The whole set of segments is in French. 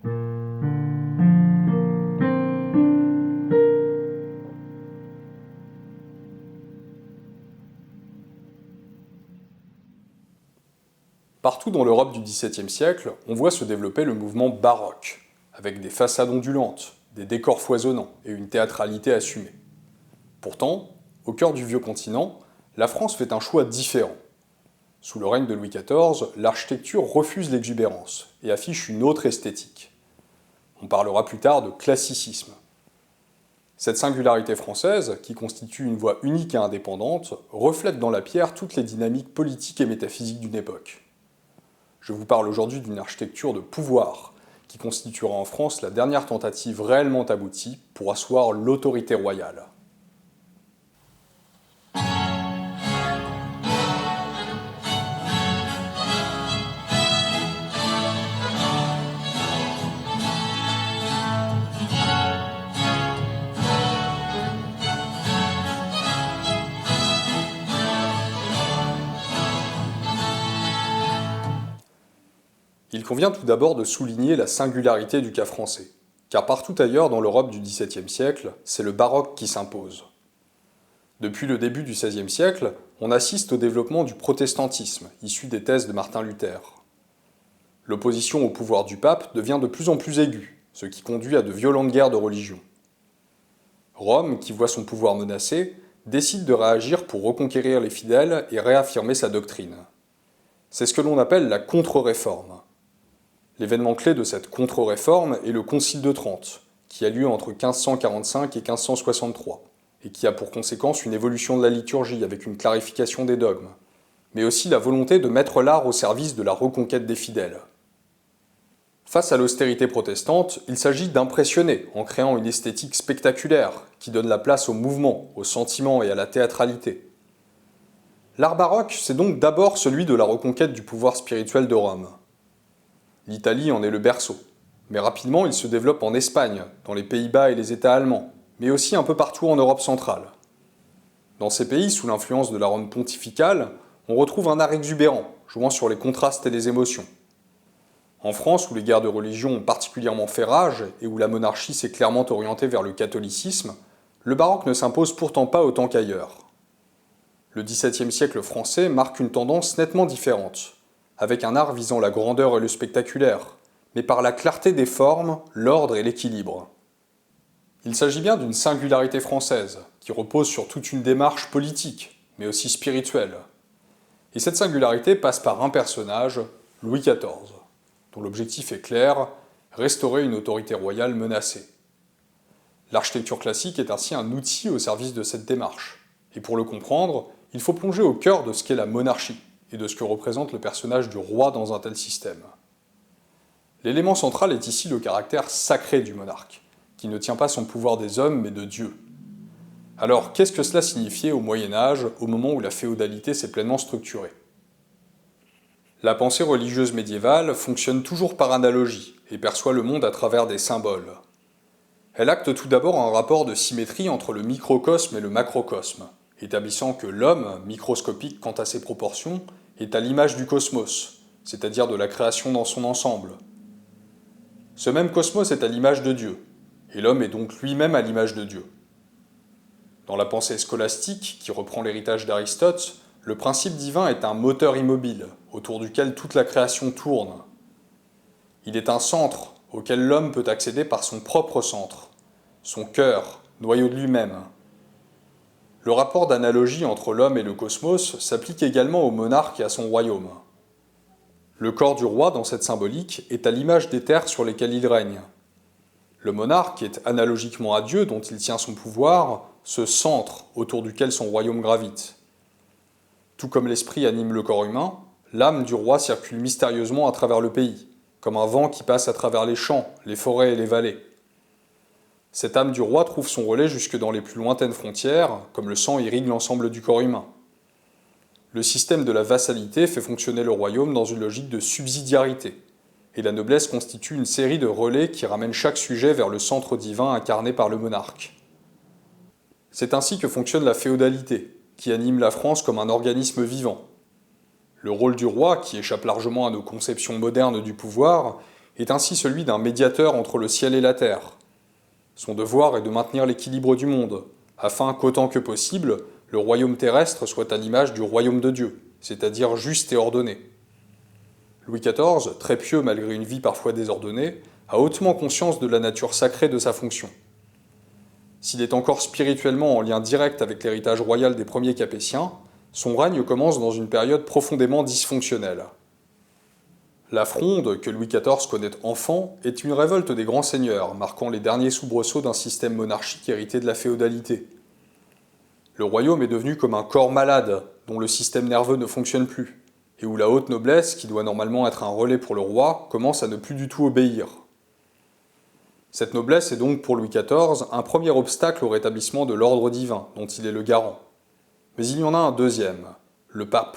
Partout dans l'Europe du XVIIe siècle, on voit se développer le mouvement baroque, avec des façades ondulantes, des décors foisonnants et une théâtralité assumée. Pourtant, au cœur du vieux continent, la France fait un choix différent. Sous le règne de Louis XIV, l'architecture refuse l'exubérance et affiche une autre esthétique. On parlera plus tard de classicisme. Cette singularité française, qui constitue une voie unique et indépendante, reflète dans la pierre toutes les dynamiques politiques et métaphysiques d'une époque. Je vous parle aujourd'hui d'une architecture de pouvoir, qui constituera en France la dernière tentative réellement aboutie pour asseoir l'autorité royale. Il convient tout d'abord de souligner la singularité du cas français, car partout ailleurs dans l'Europe du XVIIe siècle, c'est le baroque qui s'impose. Depuis le début du XVIe siècle, on assiste au développement du protestantisme, issu des thèses de Martin Luther. L'opposition au pouvoir du pape devient de plus en plus aiguë, ce qui conduit à de violentes guerres de religion. Rome, qui voit son pouvoir menacé, décide de réagir pour reconquérir les fidèles et réaffirmer sa doctrine. C'est ce que l'on appelle la contre-réforme. L'événement clé de cette contre-réforme est le Concile de Trente, qui a lieu entre 1545 et 1563, et qui a pour conséquence une évolution de la liturgie avec une clarification des dogmes, mais aussi la volonté de mettre l'art au service de la reconquête des fidèles. Face à l'austérité protestante, il s'agit d'impressionner en créant une esthétique spectaculaire qui donne la place au mouvement, au sentiment et à la théâtralité. L'art baroque, c'est donc d'abord celui de la reconquête du pouvoir spirituel de Rome. L'Italie en est le berceau, mais rapidement il se développe en Espagne, dans les Pays-Bas et les États allemands, mais aussi un peu partout en Europe centrale. Dans ces pays, sous l'influence de la Rome pontificale, on retrouve un art exubérant, jouant sur les contrastes et les émotions. En France, où les guerres de religion ont particulièrement fait rage et où la monarchie s'est clairement orientée vers le catholicisme, le baroque ne s'impose pourtant pas autant qu'ailleurs. Le XVIIe siècle français marque une tendance nettement différente, avec un art visant la grandeur et le spectaculaire, mais par la clarté des formes, l'ordre et l'équilibre. Il s'agit bien d'une singularité française, qui repose sur toute une démarche politique, mais aussi spirituelle. Et cette singularité passe par un personnage, Louis XIV, dont l'objectif est clair, restaurer une autorité royale menacée. L'architecture classique est ainsi un outil au service de cette démarche. Et pour le comprendre, il faut plonger au cœur de ce qu'est la monarchie, et de ce que représente le personnage du roi dans un tel système. L'élément central est ici le caractère sacré du monarque, qui ne tient pas son pouvoir des hommes mais de Dieu. Alors, qu'est-ce que cela signifiait au Moyen-Âge, au moment où la féodalité s'est pleinement structurée? La pensée religieuse médiévale fonctionne toujours par analogie et perçoit le monde à travers des symboles. Elle acte tout d'abord un rapport de symétrie entre le microcosme et le macrocosme, établissant que l'homme, microscopique quant à ses proportions, est à l'image du cosmos, c'est-à-dire de la création dans son ensemble. Ce même cosmos est à l'image de Dieu, et l'homme est donc lui-même à l'image de Dieu. Dans la pensée scolastique, qui reprend l'héritage d'Aristote, le principe divin est un moteur immobile, autour duquel toute la création tourne. Il est un centre, auquel l'homme peut accéder par son propre centre, son cœur, noyau de lui-même. Le rapport d'analogie entre l'homme et le cosmos s'applique également au monarque et à son royaume. Le corps du roi, dans cette symbolique, est à l'image des terres sur lesquelles il règne. Le monarque est analogiquement à Dieu, dont il tient son pouvoir, ce centre autour duquel son royaume gravite. Tout comme l'esprit anime le corps humain, l'âme du roi circule mystérieusement à travers le pays, comme un vent qui passe à travers les champs, les forêts et les vallées. Cette âme du roi trouve son relais jusque dans les plus lointaines frontières, comme le sang irrigue l'ensemble du corps humain. Le système de la vassalité fait fonctionner le royaume dans une logique de subsidiarité, et la noblesse constitue une série de relais qui ramènent chaque sujet vers le centre divin incarné par le monarque. C'est ainsi que fonctionne la féodalité, qui anime la France comme un organisme vivant. Le rôle du roi, qui échappe largement à nos conceptions modernes du pouvoir, est ainsi celui d'un médiateur entre le ciel et la terre. Son devoir est de maintenir l'équilibre du monde, afin qu'autant que possible, le royaume terrestre soit à l'image du royaume de Dieu, c'est-à-dire juste et ordonné. Louis XIV, très pieux malgré une vie parfois désordonnée, a hautement conscience de la nature sacrée de sa fonction. S'il est encore spirituellement en lien direct avec l'héritage royal des premiers Capétiens, son règne commence dans une période profondément dysfonctionnelle. La Fronde, que Louis XIV connaît enfant, est une révolte des grands seigneurs, marquant les derniers soubresauts d'un système monarchique hérité de la féodalité. Le royaume est devenu comme un corps malade, dont le système nerveux ne fonctionne plus, et où la haute noblesse, qui doit normalement être un relais pour le roi, commence à ne plus du tout obéir. Cette noblesse est donc pour Louis XIV un premier obstacle au rétablissement de l'ordre divin, dont il est le garant. Mais il y en a un deuxième, le pape.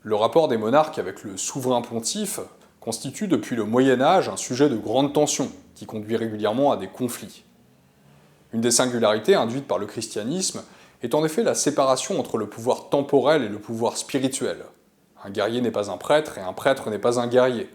Le rapport des monarques avec le souverain pontife constitue depuis le Moyen Âge un sujet de grande tension, qui conduit régulièrement à des conflits. Une des singularités induites par le christianisme est en effet la séparation entre le pouvoir temporel et le pouvoir spirituel. Un guerrier n'est pas un prêtre et un prêtre n'est pas un guerrier.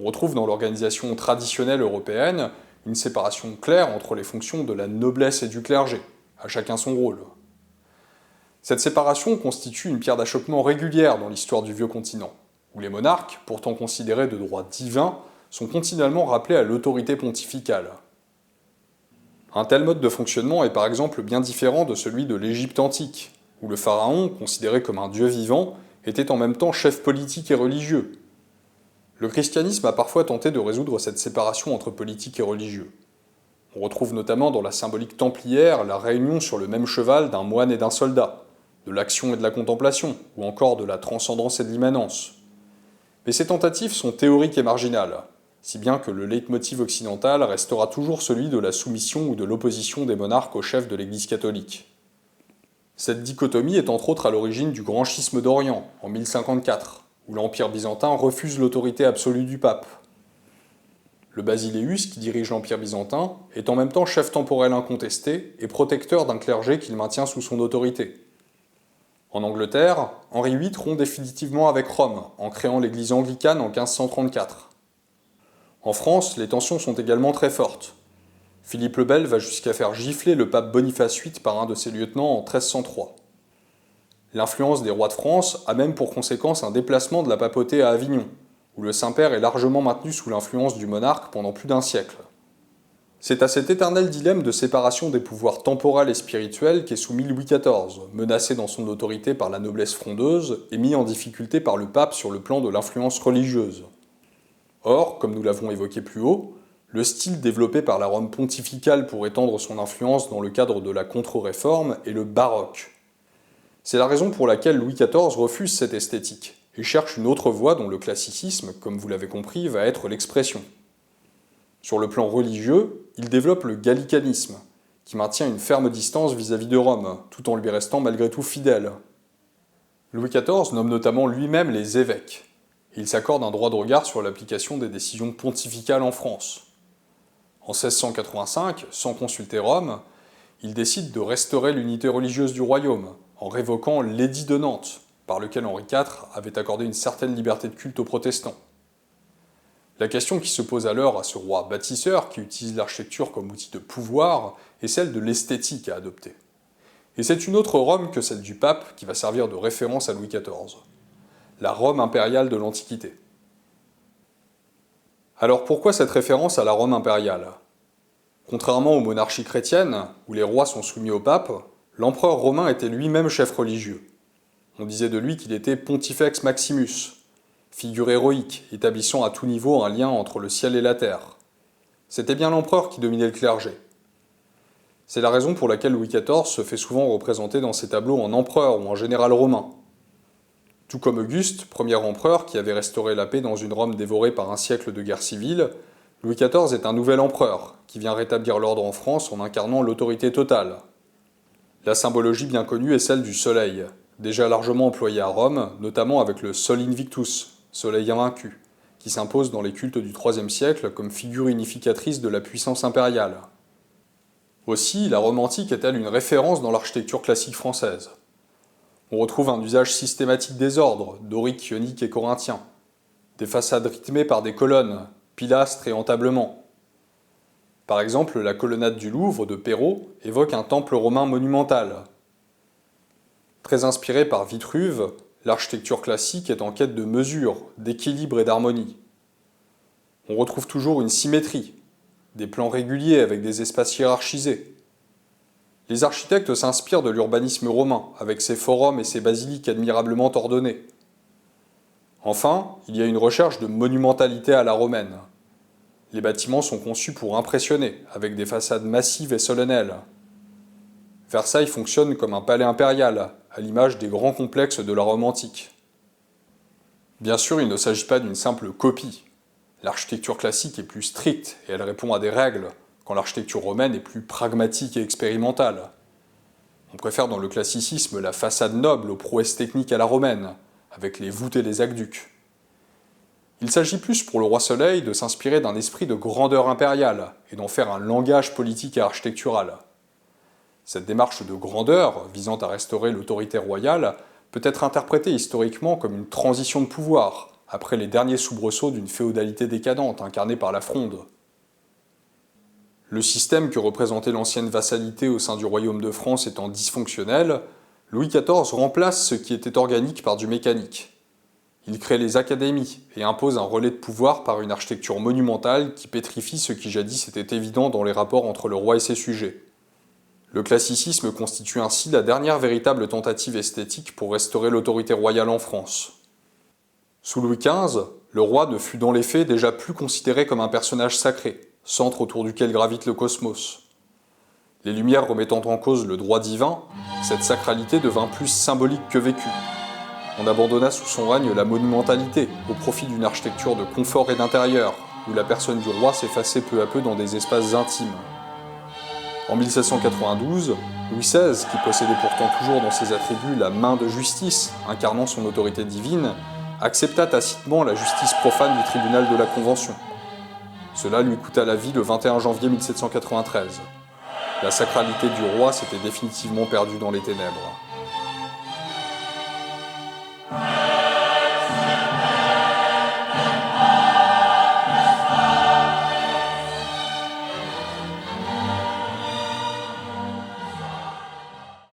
On retrouve dans l'organisation traditionnelle européenne une séparation claire entre les fonctions de la noblesse et du clergé, à chacun son rôle. Cette séparation constitue une pierre d'achoppement régulière dans l'histoire du vieux continent, où les monarques, pourtant considérés de droit divin, sont continuellement rappelés à l'autorité pontificale. Un tel mode de fonctionnement est par exemple bien différent de celui de l'Égypte antique, où le pharaon, considéré comme un dieu vivant, était en même temps chef politique et religieux. Le christianisme a parfois tenté de résoudre cette séparation entre politique et religieux. On retrouve notamment dans la symbolique templière la réunion sur le même cheval d'un moine et d'un soldat, de l'action et de la contemplation, ou encore de la transcendance et de l'immanence. Mais ces tentatives sont théoriques et marginales, si bien que le leitmotiv occidental restera toujours celui de la soumission ou de l'opposition des monarques au chef de l'Église catholique. Cette dichotomie est entre autres à l'origine du Grand Schisme d'Orient, en 1054, où l'Empire byzantin refuse l'autorité absolue du pape. Le Basileus, qui dirige l'Empire byzantin, est en même temps chef temporel incontesté et protecteur d'un clergé qu'il maintient sous son autorité. En Angleterre, Henri VIII rompt définitivement avec Rome, en créant l'église anglicane en 1534. En France, les tensions sont également très fortes. Philippe le Bel va jusqu'à faire gifler le pape Boniface VIII par un de ses lieutenants en 1303. L'influence des rois de France a même pour conséquence un déplacement de la papauté à Avignon, où le Saint-Père est largement maintenu sous l'influence du monarque pendant plus d'un siècle. C'est à cet éternel dilemme de séparation des pouvoirs temporels et spirituels qu'est soumis Louis XIV, menacé dans son autorité par la noblesse frondeuse et mis en difficulté par le pape sur le plan de l'influence religieuse. Or, comme nous l'avons évoqué plus haut, le style développé par la Rome pontificale pour étendre son influence dans le cadre de la contre-réforme est le baroque. C'est la raison pour laquelle Louis XIV refuse cette esthétique et cherche une autre voie dont le classicisme, comme vous l'avez compris, va être l'expression. Sur le plan religieux, il développe le gallicanisme, qui maintient une ferme distance vis-à-vis de Rome, tout en lui restant malgré tout fidèle. Louis XIV nomme notamment lui-même les évêques, et il s'accorde un droit de regard sur l'application des décisions pontificales en France. En 1685, sans consulter Rome, il décide de restaurer l'unité religieuse du royaume, en révoquant l'édit de Nantes, par lequel Henri IV avait accordé une certaine liberté de culte aux protestants. La question qui se pose alors à ce roi bâtisseur qui utilise l'architecture comme outil de pouvoir est celle de l'esthétique à adopter. Et c'est une autre Rome que celle du pape qui va servir de référence à Louis XIV. La Rome impériale de l'Antiquité. Alors pourquoi cette référence à la Rome impériale ? Contrairement aux monarchies chrétiennes, où les rois sont soumis au pape, l'empereur romain était lui-même chef religieux. On disait de lui qu'il était Pontifex Maximus, figure héroïque, établissant à tout niveau un lien entre le ciel et la terre. C'était bien l'empereur qui dominait le clergé. C'est la raison pour laquelle Louis XIV se fait souvent représenter dans ses tableaux en empereur ou en général romain. Tout comme Auguste, premier empereur qui avait restauré la paix dans une Rome dévorée par un siècle de guerre civile, Louis XIV est un nouvel empereur qui vient rétablir l'ordre en France en incarnant l'autorité totale. La symbologie bien connue est celle du soleil, déjà largement employée à Rome, notamment avec le Sol Invictus, soleil invaincu, qui s'impose dans les cultes du IIIe siècle comme figure unificatrice de la puissance impériale. Aussi, la Rome antique est-elle une référence dans l'architecture classique française. On retrouve un usage systématique des ordres, dorique, ionique et corinthien. des façades rythmées par des colonnes, pilastres et entablements. Par exemple, la colonnade du Louvre de Perrault évoque un temple romain monumental. Très inspiré par Vitruve, l'architecture classique est en quête de mesure, d'équilibre et d'harmonie. On retrouve toujours une symétrie, des plans réguliers avec des espaces hiérarchisés. Les architectes s'inspirent de l'urbanisme romain, avec ses forums et ses basiliques admirablement ordonnés. Enfin, il y a une recherche de monumentalité à la romaine. Les bâtiments sont conçus pour impressionner, avec des façades massives et solennelles. Versailles fonctionne comme un palais impérial, à l'image des grands complexes de la Rome antique. Bien sûr, il ne s'agit pas d'une simple copie. L'architecture classique est plus stricte et elle répond à des règles, quand l'architecture romaine est plus pragmatique et expérimentale. On préfère dans le classicisme la façade noble aux prouesses techniques à la romaine, avec les voûtes et les aqueducs. Il s'agit plus pour le roi Soleil de s'inspirer d'un esprit de grandeur impériale et d'en faire un langage politique et architectural. Cette démarche de grandeur, visant à restaurer l'autorité royale, peut être interprétée historiquement comme une transition de pouvoir, après les derniers soubresauts d'une féodalité décadente incarnée par la Fronde. Le système que représentait l'ancienne vassalité au sein du royaume de France étant dysfonctionnel, Louis XIV remplace ce qui était organique par du mécanique. Il crée les académies et impose un relais de pouvoir par une architecture monumentale qui pétrifie ce qui jadis était évident dans les rapports entre le roi et ses sujets. Le classicisme constitue ainsi la dernière véritable tentative esthétique pour restaurer l'autorité royale en France. Sous Louis XV, le roi ne fut dans les faits déjà plus considéré comme un personnage sacré, centre autour duquel gravite le cosmos. Les Lumières remettant en cause le droit divin, cette sacralité devint plus symbolique que vécue. On abandonna sous son règne la monumentalité, au profit d'une architecture de confort et d'intérieur, où la personne du roi s'effaçait peu à peu dans des espaces intimes. En 1792, Louis XVI, qui possédait pourtant toujours dans ses attributs la main de justice, incarnant son autorité divine, accepta tacitement la justice profane du tribunal de la Convention. Cela lui coûta la vie le 21 janvier 1793. La sacralité du roi s'était définitivement perdue dans les ténèbres.